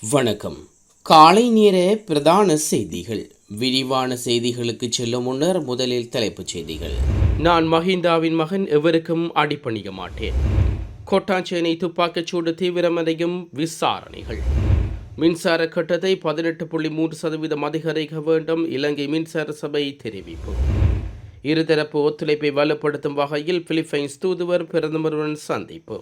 வணக்கம். காலை நேர பிரதான செய்திகள். விரிவான செய்திகளுக்கு செல்லும் முன்னர் முதலில் தலைப்புச் செய்திகள். நான் மஹிந்தாவின் மகன், எவருக்கும் அடிபணிய மாட்டேன். கொட்டாஞ்சேனை துப்பாக்கிச்சூடு தீவிரமடையும் விசாரணைகள். மின்சார கட்டத்தை 18.3% அதிகரிக்க வேண்டும், இலங்கை மின்சார சபை தெரிவிப்பு. இருதரப்பு ஒத்துழைப்பை வலுப்படுத்தும் வகையில் பிலிப்பைன்ஸ் தூதுவர் பிரதமருடன் சந்திப்பு.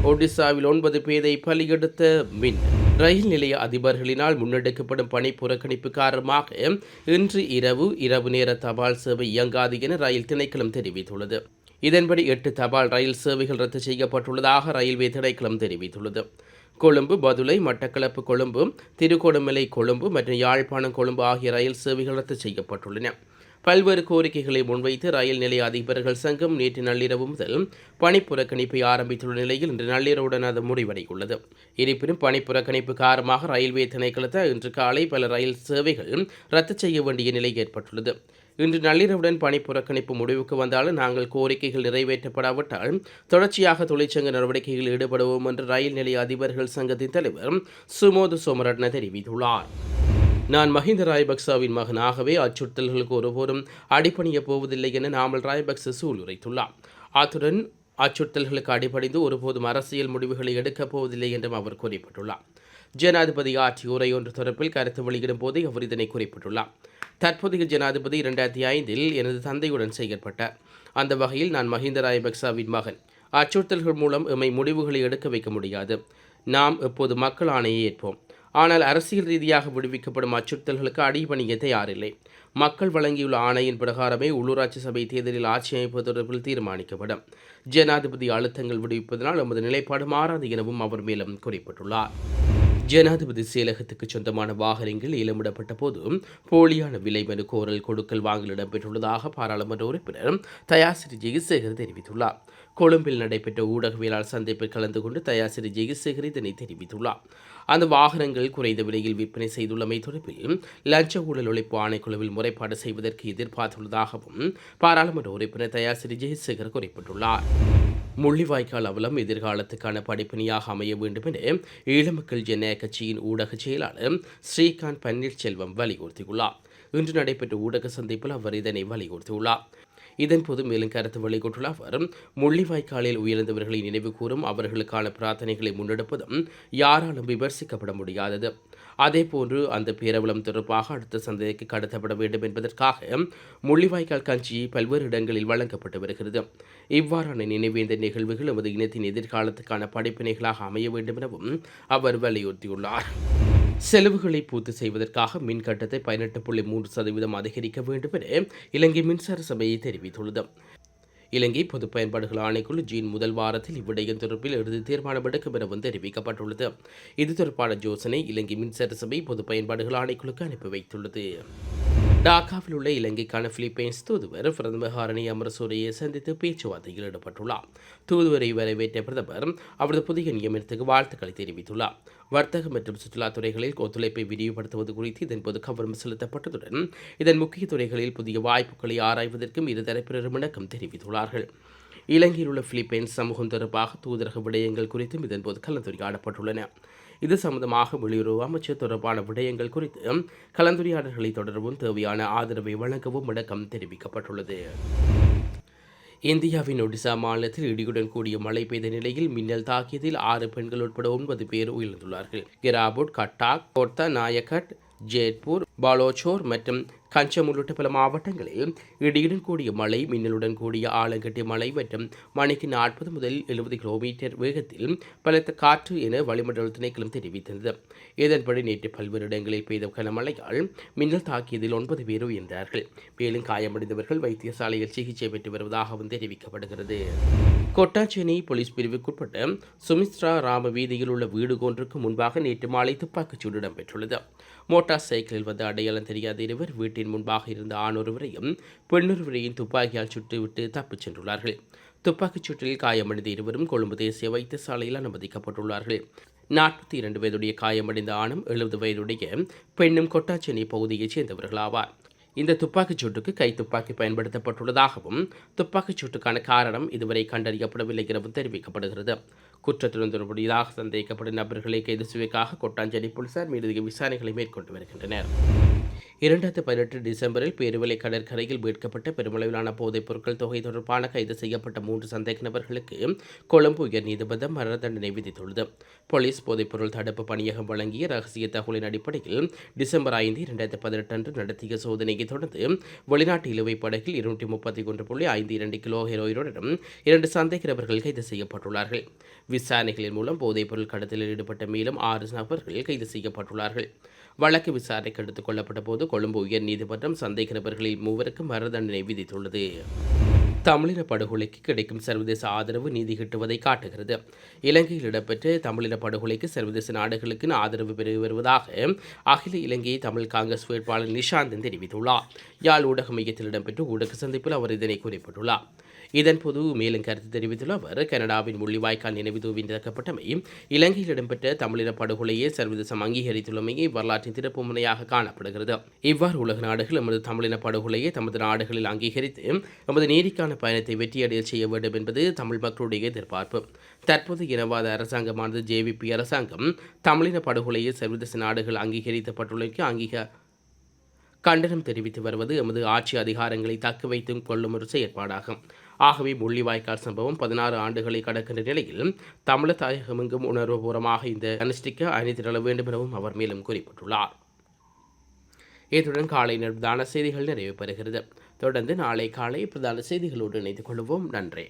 ஒடிசாவில் 9 பேரை பலியெடுத்த மின் ரயில் நிலைய அதிபர்களினால் முன்னெடுக்கப்படும் பணி புறக்கணிப்பு காரணமாக இன்று இரவு நேர தபால் சேவை இயங்காது என ரயில் திணைக்களம் தெரிவித்துள்ளது. இதன்படி 8 தபால் ரயில் சேவைகள் ரத்து செய்யப்பட்டுள்ளதாக ரயில்வே திணைக்களம் தெரிவித்துள்ளது. கொழும்பு, பதுளை, மட்டக்களப்பு கொழும்பு, திருகோணமலை கொழும்பு மற்றும் யாழ்ப்பாணம் கொழும்பு ஆகிய ரயில் சேவைகள் ரத்து செய்யப்பட்டுள்ளன. பல்வேறு கோரிக்கைகளை முன்வைத்து ரயில் நிலைய அதிபர்கள் சங்கம் நேற்று நள்ளிரவு முதல் பணிப்புறக்கணிப்பை ஆரம்பித்துள்ள நிலையில் இன்று நள்ளிரவுடன் அது முடிவடைந்துள்ளது. இருப்பினும் பணிப்புறக்கணிப்பு காரணமாக ரயில்வே திணைக்களத்தால் இன்று காலை பல ரயில் சேவைகள் ரத்து செய்ய வேண்டிய நிலை ஏற்பட்டுள்ளது. இன்று நள்ளிரவுடன் பணிப்புறக்கணிப்பு முடிவுக்கு வந்தாலும் நாங்கள் கோரிக்கைகள் நிறைவேற்றப்படாவிட்டால் தொடர்ச்சியாக தொழிற்சங்க நடவடிக்கைகளில் ஈடுபடுவோம் என்று ரயில் நிலைய அதிபர்கள் சங்கத்தின் தலைவர் சுமோது சோமரட்ன தெரிவித்துள்ளார். நான் மஹிந்த ராஜபக்சவின் மகனாகவே அச்சுறுத்தல்களுக்கு ஒருபோதும் அடிபணியப் போவதில்லை என நாமல் ராஜபக்ச சூளுரைத்துள்ளார். அத்துடன் அச்சுறுத்தல்களுக்கு அடிபணிந்து ஒருபோதும் அரசியல் முடிவுகளை எடுக்கப் போவதில்லை என்றும் அவர் குறிப்பிட்டுள்ளார். ஜனாதிபதி ஆற்றிய உரை ஒன்று தொடர்பில் கருத்து வெளியிடும் போதே அவர் இதனை குறிப்பிட்டுள்ளார். தற்போதைய ஜனாதிபதி 2005 எனது தந்தையுடன் செயற்பட்டார். அந்த வகையில் நான் மஹிந்த ராஜபக்சவின் மகன். அச்சுறுத்தல்கள் மூலம் எம்மை முடிவுகளை எடுக்க வைக்க முடியாது. நாம் எப்போது மக்கள் ஆணையை ஏற்போம். ஆனால் அரசியல் ரீதியாக விடுவிக்கப்படும் அச்சுறுத்தல்களுக்கு அடிபணிய தயாரில்லை. மக்கள் வழங்கியுள்ள ஆணையின் பிரகாரமே உள்ளூராட்சி சபை தேர்தலில் ஆட்சி அமைப்பு தொடர்பில் தீர்மானிக்கப்படும். ஜனாதிபதி அழுத்தங்கள் விடுவிப்பதனால் நமது நிலைப்பாடு மாறாது எனவும் அவர் மேலும் குறிப்பிட்டுள்ளார். ஜனாதிபதி செயலகத்துக்கு சொந்தமான வாகனங்கள் ஏலமிடப்பட்ட போது போலியான விலை மனு கோரல் கொடுக்கல் வாங்கல் இடம்பெற்றுள்ளதாக பாராளுமன்ற உறுப்பினர் தயாசிறி ஜெயசேகர் தெரிவித்துள்ளார். கொழும்பில் நடைபெற்ற ஊடகவியலாளர் சந்திப்பில் கலந்து கொண்டு தயாசிறி ஜெயசேகர் இதனை தெரிவித்துள்ளார். அந்த வாகனங்கள் குறைந்த விலையில் விற்பனை செய்துள்ளமை தொடர்பில் லஞ்ச ஊழல் ஒழிப்பு ஆணைக்குழுவில் முறைப்பாடு செய்வதற்கு எதிர்பார்த்துள்ளதாகவும் பாராளுமன்ற உறுப்பினர் தயாசிறி ஜெயசேகர் குறிப்பிட்டுள்ளார். முள்ளிவாய்க்கால் அவலம் எதிர்காலத்துக்கான படிப்பினையாக அமைய வேண்டும் என ஈழமக்கள் ஜனநாயக கட்சியின் ஊடக செயலாளர் ஸ்ரீகாந்த் பன்னீர்செல்வம் வலியுறுத்தியுள்ளார். இன்று நடைபெற்ற ஊடக சந்திப்பில் அவர் இதனை வலியுறுத்தியுள்ளார். இதன்போது மேலும் கருத்து வெளியிட்டுள்ள அவர், முள்ளிவாய்க்காலில் உயிரிழந்தவர்களை நினைவு கூறும் அவர்களுக்கான பிரார்த்தனைகளை முன்னெடுப்பதும் யாராலும் விமர்சிக்கப்பட முடியாதது. அதேபோன்று அந்த பேரவலம் தொடர்பாக அடுத்த சந்ததிக்கு கடத்தப்பட வேண்டும் என்பதற்காக முள்ளிவாய்க்கால் காட்சி பல்வேறு இடங்களில் வழங்கப்பட்டு வருகிறது. இவ்வாறான நினைவேந்த நிகழ்வுகள் நமது இனத்தின் எதிர்காலத்துக்கான படிப்பினைகளாக அமைய வேண்டும் எனவும் அவர் வலியுறுத்தியுள்ளார். செலவுகளை பூர்த்தி செய்வதற்காக மின் கட்டணத்தை 18.3% அதிகரிக்க வேண்டும் என இலங்கை மின்சார சபையை தெரிவித்துள்ளது. இலங்கை பொது பயன்பாடுகள் ஆணைக்குழு ஜூன் முதல் வாரத்தில் இவ்விடயம் தொடர்பில் இறுதி தீர்மானம் எடுக்கும் எனவும் தெரிவிக்கப்பட்டுள்ளது. இது தொடர்பான யோசனை இலங்கை மின்சார சபை பொது பயன்பாடுகள் ஆணைக்குழுக்கு அனுப்பி வைத்துள்ளது. டாக்காவில் உள்ள இலங்கைக்கான பிலிப்பைன்ஸ் தூதுவர் பிரதமர் ஹரணி அமரசூரியை சந்தித்து பேச்சுவார்த்தையில் ஈடுபட்டுள்ளார். தூதுவரை வரவேற்ற பிரதமர் அவரது புதிய நியமனத்துக்கு வாழ்த்துக்களை தெரிவித்துள்ளார். வர்த்தகம் மற்றும் சுற்றுலாத் துறைகளில் ஒத்துழைப்பை விரிவுபடுத்துவது குறித்து இதன்போது கவனம் செலுத்தப்பட்டதுடன் இதன் முக்கிய துறைகளில் புதிய வாய்ப்புகளை ஆராய்வதற்கும் இரு தரப்பினரும் இணக்கம் தெரிவித்துள்ளார்கள். இலங்கையில் உள்ள பிலிப்பைன்ஸ் சமூகம் தொடர்பாக தூதரக விடயங்கள் குறித்தும் இதன்போது கலந்துரையாடப்பட்டுள்ளன. இது சம்பந்தமாக வெளியுறவு அமைச்சர் தொடர்பான விடயங்கள் குறித்து கலந்துரையாடல்களை தொடரவும் தேவையான ஆதரவை வழங்கவும் இணக்கம் தெரிவிக்கப்பட்டுள்ளது. இந்தியாவின் ஒடிசா மாநிலத்தில் இடியுடன் கூடிய மழை பெய்த நிலையில் மின்னல் தாக்கியதில் 6 பெண்கள் உட்பட 9 பேர் உயிரிழந்துள்ளார்கள். கிராபுட், கட்டாக், கோர்த்தா, நாயகட், ஜேட்பூர், பாலோச்சோர் மற்றும் கஞ்சம் உள்ளிட்ட பல மாவட்டங்களில் இடியுடன் கூடிய மழை, மின்னலுடன் கூடிய ஆலங்கட்டி மழை மற்றும் மணிக்கு 40 முதல் 70 கிலோமீட்டர் வேகத்தில் பலத்த காற்று என வளிமண்டல திணைக்களம் தெரிவித்தது. இதன்படி நேற்று பல்வேறு இடங்களில் பெய்த கனமழையால் மின்னல் தாக்கியதில் 9 பேர் உயிர்ந்தார்கள். மேலும் காயமடைந்தவர்கள் வைத்தியசாலையில் சிகிச்சை பெற்று வருவதாகவும் தெரிவிக்கப்படுகிறது. கொட்டாஞ்சேனை போலீஸ் பிரிவுக்குட்பட்ட சுமித்ரா ராம வீதியில் உள்ள வீடு ஒன்றுக்கு முன்பாக நேற்று மாலை துப்பாக்கிச்சூடு இடம்பெற்றுள்ளது. மோட்டார் சைக்கிளில் வந்த அடையாளம் தெரியாத இருவர் வீட்டின் முன்பாக இருந்த ஆணொருவரையும் பெண்ணொருவரையும் துப்பாக்கியால் சுட்டுவிட்டு தப்பிச் சென்றுள்ளார்கள். துப்பாக்கிச் சூட்டில் காயமடைந்த இருவரும் கொழும்பு தேசிய வைத்தியசாலையில் அனுமதிக்கப்பட்டுள்ளார்கள். 42 வயதுடைய காயமடைந்த ஆணும் 70 வயதுடைய பெண்ணும் கொட்டாஞ்சேனை பகுதியைச் சேர்ந்தவர்களாவார். இந்த துப்பாக்கிச் சூட்டுக்கு கை துப்பாக்கி பயன்படுத்தப்பட்டுள்ளதாகவும் துப்பாக்கிச் சூட்டுக்கான காரணம் இதுவரை கண்டறியப்படவில்லை எனவும் தெரிவிக்கப்படுகிறது. குற்றத்துடன் தொடர்புடையதாக சந்தேகிக்கப்படும் நபர்களை கைது செய்வதற்காக கொட்டாஞ்சேரி போலீசார் மேலதிக விசாரணைகளை மேற்கொண்டு வருகின்றனர். 2018 டிசம்பரில் பேருவளை கடற்கரையில் மீட்கப்பட்ட பெருமளவிலான போதைப் பொருட்கள் தொகை தொடர்பான கைது செய்யப்பட்ட 3 சந்தேக நபர்களுக்கு கொழும்பு உயர்நீதிமன்றம் மரண தண்டனை விதித்துள்ளது. போலீஸ் போதைப்பொருள் தடுப்பு பணியகம் வழங்கிய ரகசிய தகவலின் அடிப்படையில் டிசம்பர் 5, 2018 அன்று நடத்திய சோதனையை தொடர்ந்து வெளிநாட்டு இழுவை படகில் 231.52 கிலோ ஹெரோயினுடன் 2 சந்தேக நபர்கள் கைது செய்யப்பட்டுள்ளார்கள். விசாரணைகளின் மூலம் போதைப்பொருள் கடத்தலில் ஈடுபட்ட மேலும் 6 நபர்கள் கைது செய்யப்பட்டுள்ளார்கள். வழக்கு விசாரணைக்கு எடுத்துக் கொள்ளப்பட்ட போது கொழும்பு உயர் நீதிமன்றம் சந்தேக நபர்களில் 3 மரண தண்டனை விதித்துள்ளது. தமிழின படுகொலைக்கு கிடைக்கும் சர்வதேச ஆதரவு நீதி கிட்டுவதை காட்டுகிறது. இலங்கையில் இடம்பெற்ற தமிழின படுகொலைக்கு சர்வதேச நாடுகளுக்கு ஆதரவு பெற்று வருவதாக அகில இலங்கை தமிழ் காங்கிரஸ் வேட்பாளர் நிஷாந்தன் தெரிவித்துள்ளார். யாழ் ஊடக மையத்தில் இடம்பெற்ற ஊடக சந்திப்பில் அவர் இதனை குறிப்பிட்டுள்ளார். இதன்போது மேலும் கருத்து தெரிவித்துள்ள அவர், கனடாவின் முள்ளிவாய்க்கால் நினைவு தூவின் திறக்கப்பட்டமை இலங்கையில் இடம்பெற்ற தமிழின படுகொலையை சர்வதேசம் அங்கீகரித்துள்ளமையை வரலாற்றின் திருப்பு முனையாக காணப்படுகிறது. இவ்வாறு உலக நாடுகள் எமது தமிழின படுகொலையை தமது நாடுகளில் அங்கீகரித்து எமது நீதிக்கான பயணத்தை வெற்றியடைய செய்ய வேண்டும் என்பது தமிழ் மக்களுடைய எதிர்பார்ப்பு. தற்போது இனவாத அரசாங்கமானது ஜேவிபி அரசாங்கம் தமிழின படுகொலையை சர்வதேச நாடுகள் அங்கீகரிக்கப்பட்டுள்ளமைக்கு கண்டனம் தெரிவித்து வருவது எமது ஆட்சி அதிகாரங்களை தக்க வைத்துக் கொள்ளும் ஒரு செயற்பாடாகும். ஆகவே முள்ளிவாய்க்கால் சம்பவம் 16 ஆண்டுகளை கடக்கின்ற நிலையில் தமிழர் தாயகமெங்கும் உணர்வுபூர்வமாக இந்த அனுஷ்டிக்க அணிதிரள வேண்டும் எனவும் அவர் மேலும் குறிப்பிட்டுள்ளார். இத்துடன் காலை பிரதான செய்திகள் நிறைவு பெறுகிறது. தொடர்ந்து நாளை காலை பிரதான செய்திகளோடு இணைந்து கொள்வோம். நன்றி.